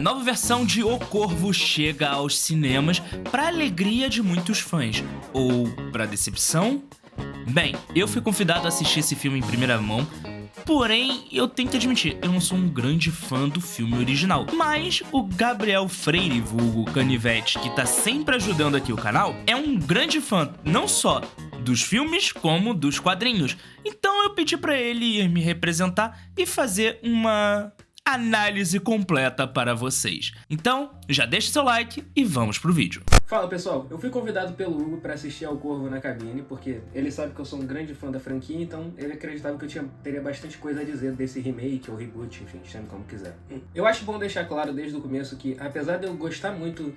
nova versão de O Corvo chega aos cinemas para alegria de muitos fãs, ou para decepção? Bem, eu fui convidado a assistir esse filme em primeira mão, porém eu tenho que admitir, eu não sou um grande fã do filme original. Mas o Gabriel Freire, vulgo Canivete, que tá sempre ajudando aqui o canal, é um grande fã, não só dos filmes como dos quadrinhos. Então eu pedi pra ele ir me representar e fazer uma análise completa para vocês. Então, já deixa seu like e vamos pro vídeo. Fala pessoal, eu fui convidado pelo Hugo para assistir ao Corvo na cabine, porque ele sabe que eu sou um grande fã da franquia, então ele acreditava que eu teria bastante coisa a dizer desse remake ou reboot, enfim, chame como quiser. Eu acho bom deixar claro desde o começo que, apesar de eu gostar muito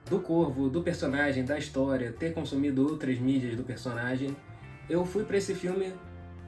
do Corvo, do personagem, da história, ter consumido outras mídias do personagem, eu fui para esse filme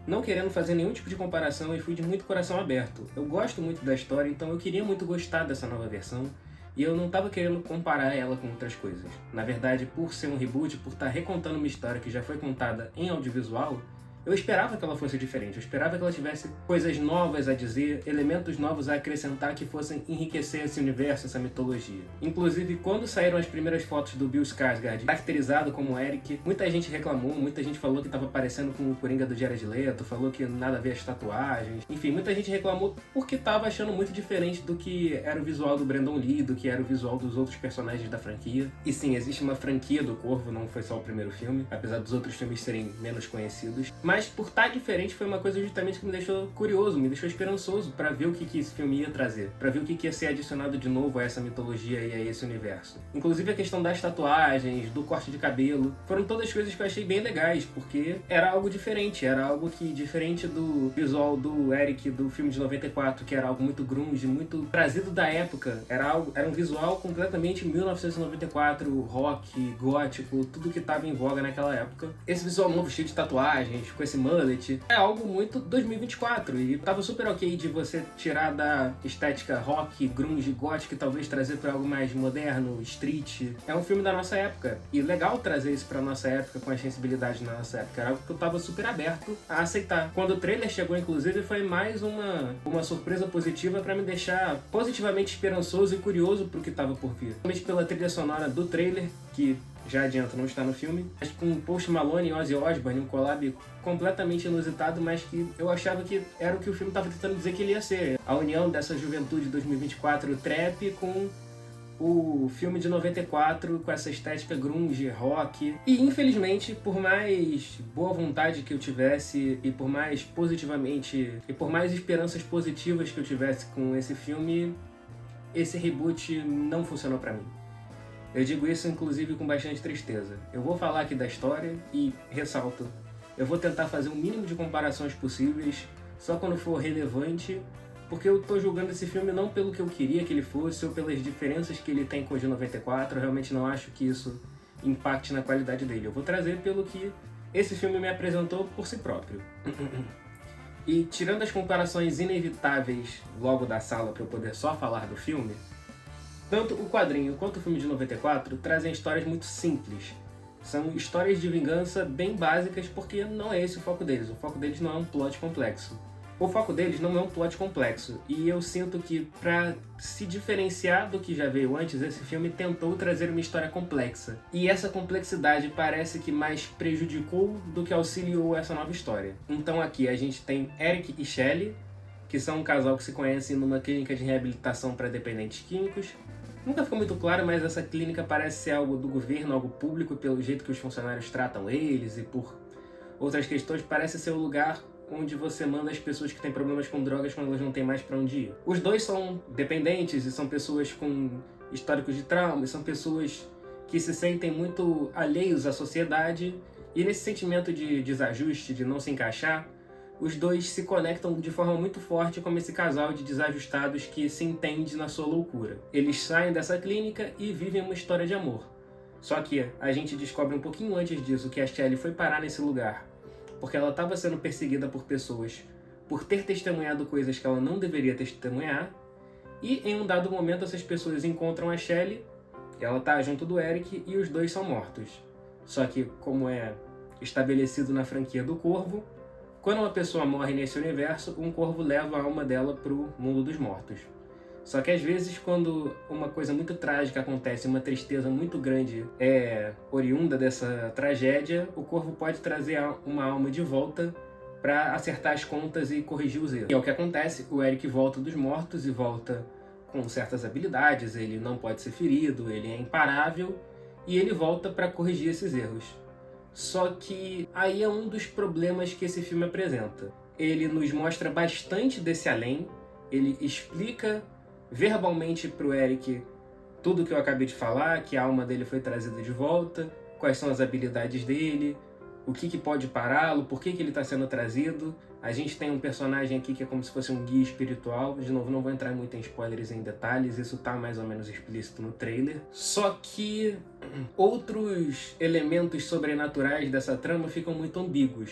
não querendo fazer nenhum tipo de comparação e fui de muito coração aberto. Eu gosto muito da história, então eu queria muito gostar dessa nova versão e eu não estava querendo comparar ela com outras coisas. Na verdade, por ser um reboot, por estar recontando uma história que já foi contada em audiovisual, eu esperava que ela fosse diferente, eu esperava que ela tivesse coisas novas a dizer, elementos novos a acrescentar que fossem enriquecer esse universo, essa mitologia. Inclusive, quando saíram as primeiras fotos do Bill Skarsgård caracterizado como Eric, muita gente reclamou, muita gente falou que estava parecendo com o Coringa do Jared Leto, falou que nada a ver as tatuagens, enfim, muita gente reclamou porque estava achando muito diferente do que era o visual do Brandon Lee, do que era o visual dos outros personagens da franquia. E sim, existe uma franquia do Corvo, não foi só o primeiro filme, apesar dos outros filmes serem menos conhecidos. Mas por estar diferente foi uma coisa justamente que me deixou curioso, me deixou esperançoso para ver o que esse filme ia trazer, para ver o que ia ser adicionado de novo a essa mitologia e a esse universo. Inclusive a questão das tatuagens, do corte de cabelo, foram todas coisas que eu achei bem legais, porque era algo diferente, era algo que, diferente do visual do Eric do filme de 94, que era algo muito grunge, muito trazido da época, era um visual completamente 1994, rock, gótico, tudo que estava em voga naquela época. Esse visual novo cheio de tatuagens, com esse mullet, é algo muito 2024 e tava super ok de você tirar da estética rock, grunge, gótico e talvez trazer para algo mais moderno, street. É um filme da nossa época e legal trazer isso pra nossa época com as sensibilidades da nossa época. Era algo que eu tava super aberto a aceitar. Quando o trailer chegou, inclusive, foi mais uma surpresa positiva para me deixar positivamente esperançoso e curioso pro que tava por vir. Principalmente pela trilha sonora do trailer, que já adianta, não está no filme, mas com Post Malone e Ozzy Osbourne, um collab completamente inusitado, mas que eu achava que era o que o filme estava tentando dizer que ele ia ser. A união dessa juventude de 2024 trap com o filme de 94, com essa estética grunge, rock. E infelizmente, por mais boa vontade que eu tivesse e por mais positivamente e por mais esperanças positivas que eu tivesse com esse filme, esse reboot não funcionou pra mim. Eu digo isso, inclusive, com bastante tristeza. Eu vou falar aqui da história e, ressalto, eu vou tentar fazer o mínimo de comparações possíveis, só quando for relevante, porque eu tô julgando esse filme não pelo que eu queria que ele fosse ou pelas diferenças que ele tem com o de 94, eu realmente não acho que isso impacte na qualidade dele. Eu vou trazer pelo que esse filme me apresentou por si próprio. E, tirando as comparações inevitáveis logo da sala para eu poder só falar do filme, tanto o quadrinho quanto o filme de 94 trazem histórias muito simples. São histórias de vingança bem básicas porque não é esse o foco deles. O foco deles não é um plot complexo. O foco deles não é um plot complexo. E eu sinto que, para se diferenciar do que já veio antes, esse filme tentou trazer uma história complexa. E essa complexidade parece que mais prejudicou do que auxiliou essa nova história. Então aqui a gente tem Eric e Shelley, que são um casal que se conhece numa clínica de reabilitação para dependentes químicos. Nunca ficou muito claro, mas essa clínica parece ser algo do governo, algo público, pelo jeito que os funcionários tratam eles e por outras questões, parece ser o lugar onde você manda as pessoas que têm problemas com drogas quando elas não têm mais para onde ir. Os dois são dependentes e são pessoas com históricos de trauma, e são pessoas que se sentem muito alheios à sociedade e nesse sentimento de desajuste, de não se encaixar, os dois se conectam de forma muito forte como esse casal de desajustados que se entende na sua loucura. Eles saem dessa clínica e vivem uma história de amor. Só que a gente descobre um pouquinho antes disso que a Shelley foi parar nesse lugar porque ela estava sendo perseguida por pessoas por ter testemunhado coisas que ela não deveria testemunhar, e em um dado momento essas pessoas encontram a Shelley, ela tá junto do Eric e os dois são mortos. Só que, como é estabelecido na franquia do Corvo, quando uma pessoa morre nesse universo, um corvo leva a alma dela pro mundo dos mortos. Só que às vezes quando uma coisa muito trágica acontece, uma tristeza muito grande é oriunda dessa tragédia, o corvo pode trazer uma alma de volta para acertar as contas e corrigir os erros. E é o que acontece, o Eric volta dos mortos e volta com certas habilidades, ele não pode ser ferido, ele é imparável e ele volta para corrigir esses erros. Só que aí é um dos problemas que esse filme apresenta. Ele nos mostra bastante desse além, ele explica verbalmente pro Eric tudo que eu acabei de falar, que a alma dele foi trazida de volta, quais são as habilidades dele, o que pode pará-lo, por que ele está sendo trazido. A gente tem um personagem aqui que é como se fosse um guia espiritual. De novo, não vou entrar muito em spoilers e em detalhes, isso tá mais ou menos explícito no trailer. Só que outros elementos sobrenaturais dessa trama ficam muito ambíguos.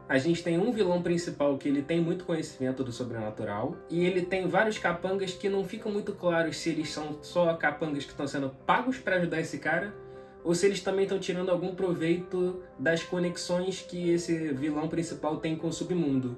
A gente tem um vilão principal que ele tem muito conhecimento do sobrenatural, e ele tem vários capangas que não ficam muito claros se eles são só capangas que estão sendo pagos para ajudar esse cara, ou se eles também estão tirando algum proveito das conexões que esse vilão principal tem com o submundo.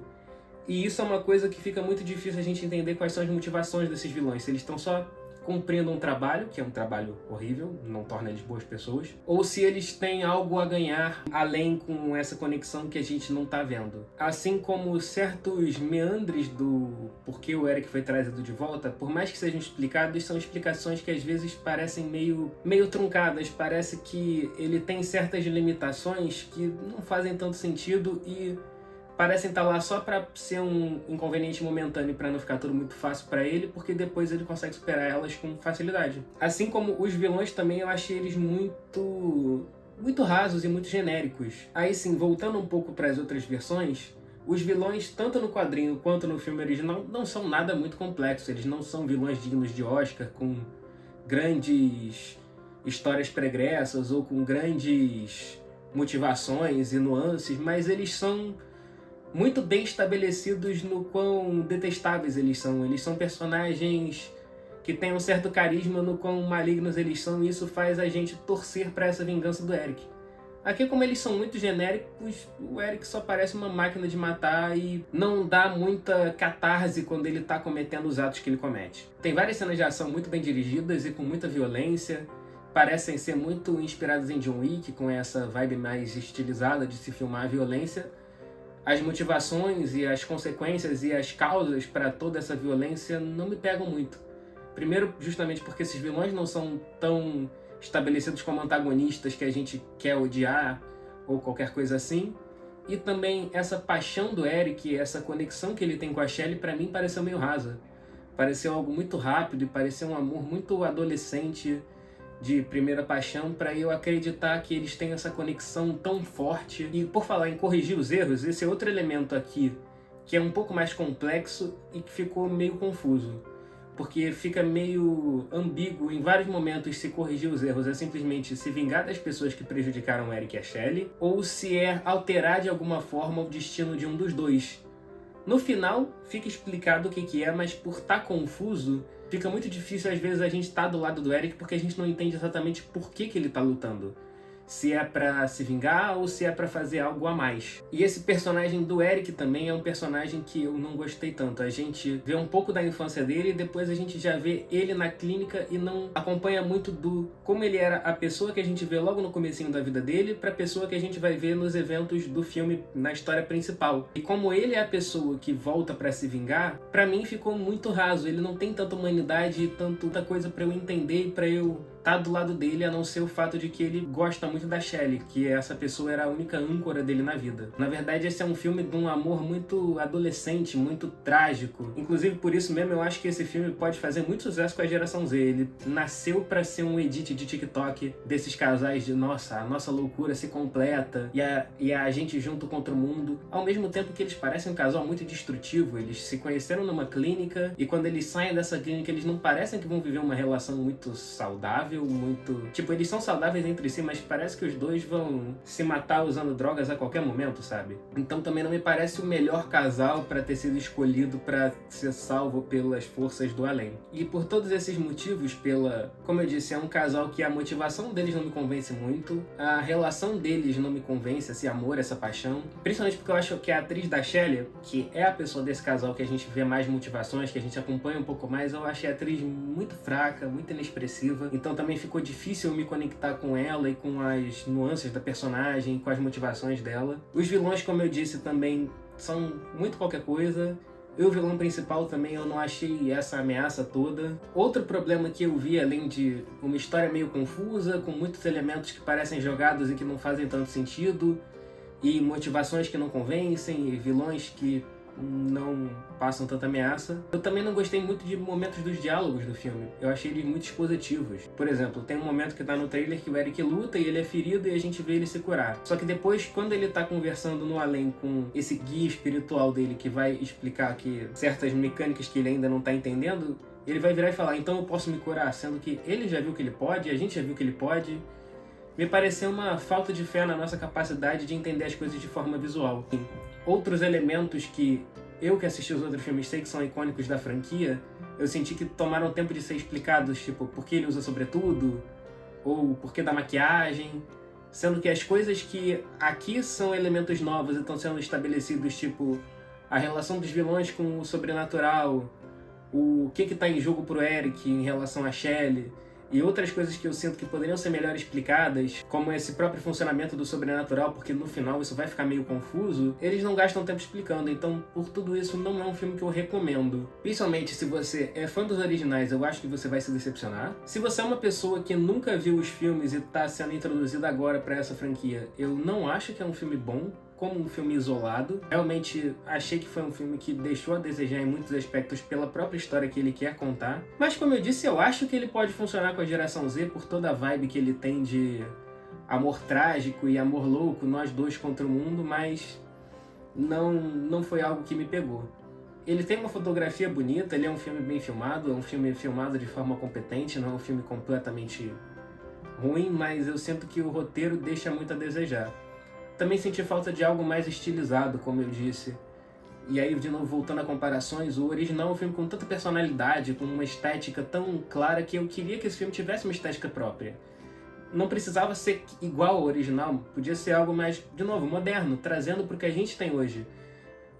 E isso é uma coisa que fica muito difícil a gente entender quais são as motivações desses vilões, se eles estão só cumprindo um trabalho, que é um trabalho horrível, não torna eles boas pessoas, ou se eles têm algo a ganhar além com essa conexão que a gente não tá vendo. Assim como certos meandres do porquê o Eric foi trazido de volta, por mais que sejam explicados, são explicações que às vezes parecem meio truncadas, parece que ele tem certas limitações que não fazem tanto sentido e parecem estar lá só para ser um inconveniente momentâneo, para não ficar tudo muito fácil para ele, porque depois ele consegue superar elas com facilidade. Assim como os vilões também, eu achei eles muito rasos e muito genéricos. Aí sim, voltando um pouco para as outras versões, os vilões, tanto no quadrinho quanto no filme original, não são nada muito complexos. Eles não são vilões dignos de Oscar, com grandes histórias pregressas ou com grandes motivações e nuances, mas eles são muito bem estabelecidos no quão detestáveis eles são. Eles são personagens que têm um certo carisma no quão malignos eles são, e isso faz a gente torcer para essa vingança do Eric. Aqui, como eles são muito genéricos, o Eric só parece uma máquina de matar e não dá muita catarse quando ele tá cometendo os atos que ele comete. Tem várias cenas de ação muito bem dirigidas e com muita violência, parecem ser muito inspiradas em John Wick, com essa vibe mais estilizada de se filmar a violência. As motivações e as consequências e as causas para toda essa violência não me pegam muito. Primeiro, justamente porque esses vilões não são tão estabelecidos como antagonistas que a gente quer odiar ou qualquer coisa assim. E também essa paixão do Eric, essa conexão que ele tem com a Shelly, para mim pareceu meio rasa. Pareceu algo muito rápido e pareceu um amor muito adolescente, de primeira paixão, para eu acreditar que eles têm essa conexão tão forte. E por falar em corrigir os erros, esse é outro elemento aqui que é um pouco mais complexo e que ficou meio confuso, porque fica meio ambíguo em vários momentos se corrigir os erros é simplesmente se vingar das pessoas que prejudicaram o Eric e a Shelly, ou se é alterar de alguma forma o destino de um dos dois. No final fica explicado o que é, mas por estar confuso, fica muito difícil às vezes a gente estar do lado do Eric, porque a gente não entende exatamente por que ele tá lutando. Se é pra se vingar ou se é pra fazer algo a mais. E esse personagem do Eric também é um personagem que eu não gostei tanto. A gente vê um pouco da infância dele e depois a gente já vê ele na clínica e não acompanha muito do como ele era a pessoa que a gente vê logo no comecinho da vida dele pra pessoa que a gente vai ver nos eventos do filme, na história principal. E como ele é a pessoa que volta pra se vingar, pra mim ficou muito raso. Ele não tem tanta humanidade e tanta coisa pra eu entender e pra eu tá do lado dele, a não ser o fato de que ele gosta muito da Shelly, que essa pessoa era a única âncora dele na vida. Na verdade, esse é um filme de um amor muito adolescente, muito trágico. Inclusive, por isso mesmo, eu acho que esse filme pode fazer muito sucesso com a geração Z. Ele nasceu pra ser um edit de TikTok desses casais de, nossa, a nossa loucura se completa e a gente junto contra o mundo. Ao mesmo tempo que eles parecem um casal muito destrutivo. Eles se conheceram numa clínica e quando eles saem dessa clínica, eles não parecem que vão viver uma relação muito saudável, muito... Tipo, eles são saudáveis entre si, mas parece parece que os dois vão se matar usando drogas a qualquer momento, sabe? Então também não me parece o melhor casal pra ter sido escolhido pra ser salvo pelas forças do além. E por todos esses motivos, como eu disse, é um casal que a motivação deles não me convence muito, a relação deles não me convence, esse amor, essa paixão, principalmente porque eu acho que a atriz da Shelley, que é a pessoa desse casal que a gente vê mais motivações, que a gente acompanha um pouco mais, eu achei a atriz muito fraca, muito inexpressiva, então também ficou difícil me conectar com ela e com as nuances da personagem, com as motivações dela. Os vilões, como eu disse, também são muito qualquer coisa. E o vilão principal também eu não achei essa ameaça toda. Outro problema que eu vi, além de uma história meio confusa, com muitos elementos que parecem jogados e que não fazem tanto sentido, e motivações que não convencem, e vilões que não passam tanta ameaça. Eu também não gostei muito de momentos dos diálogos do filme. Eu achei eles muito expositivos. Por exemplo, tem um momento que tá no trailer que o Eric luta e ele é ferido e a gente vê ele se curar. Só que depois, quando ele tá conversando no além com esse guia espiritual dele que vai explicar que certas mecânicas que ele ainda não tá entendendo, ele vai virar e falar, então eu posso me curar, sendo que ele já viu que ele pode, a gente já viu que ele pode. Me pareceu uma falta de fé na nossa capacidade de entender as coisas de forma visual. Outros elementos que eu que assisti os outros filmes sei que são icônicos da franquia, eu senti que tomaram tempo de ser explicados, tipo, por que ele usa sobretudo, ou por que da maquiagem, sendo que as coisas que aqui são elementos novos e estão sendo estabelecidos, tipo, a relação dos vilões com o sobrenatural, o que está em jogo pro Eric em relação a Shelley, e outras coisas que eu sinto que poderiam ser melhor explicadas, como esse próprio funcionamento do sobrenatural, porque no final isso vai ficar meio confuso, eles não gastam tempo explicando, então por tudo isso não é um filme que eu recomendo. Principalmente se você é fã dos originais, eu acho que você vai se decepcionar. Se você é uma pessoa que nunca viu os filmes e está sendo introduzida agora para essa franquia, eu não acho que é um filme bom, como um filme isolado. Realmente achei que foi um filme que deixou a desejar em muitos aspectos pela própria história que ele quer contar. Mas como eu disse, eu acho que ele pode funcionar com a geração Z por toda a vibe que ele tem de amor trágico e amor louco, nós dois contra o mundo, mas não foi algo que me pegou. Ele tem uma fotografia bonita, ele é um filme bem filmado, é um filme filmado de forma competente, não é um filme completamente ruim, mas eu sinto que o roteiro deixa muito a desejar. Também senti falta de algo mais estilizado, como eu disse. E aí, de novo, voltando a comparações, o original é um filme com tanta personalidade, com uma estética tão clara que eu queria que esse filme tivesse uma estética própria. Não precisava ser igual ao original, podia ser algo mais, de novo, moderno, trazendo para o que a gente tem hoje.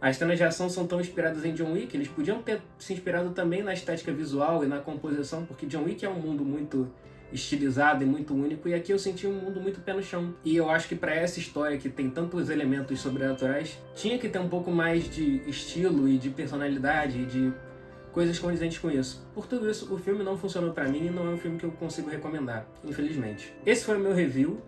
As cenas de ação são tão inspiradas em John Wick, eles podiam ter se inspirado também na estética visual e na composição, porque John Wick é um mundo muito estilizado e muito único, e aqui eu senti um mundo muito pé no chão. E eu acho que para essa história que tem tantos elementos sobrenaturais, tinha que ter um pouco mais de estilo e de personalidade e de coisas condizentes com isso. Por tudo isso, o filme não funcionou para mim e não é um filme que eu consigo recomendar, infelizmente. Esse foi o meu review.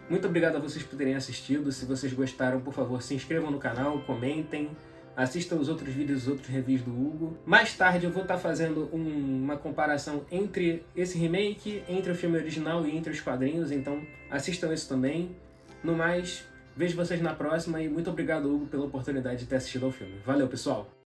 Muito obrigado a vocês por terem assistido. Se vocês gostaram, por favor, se inscrevam no canal, comentem, assistam os outros vídeos, os outros reviews do Hugo. Mais tarde eu vou estar fazendo uma comparação entre esse remake, entre o filme original e entre os quadrinhos, então assistam isso também. No mais, vejo vocês na próxima e muito obrigado, Hugo, pela oportunidade de ter assistido ao filme. Valeu, pessoal!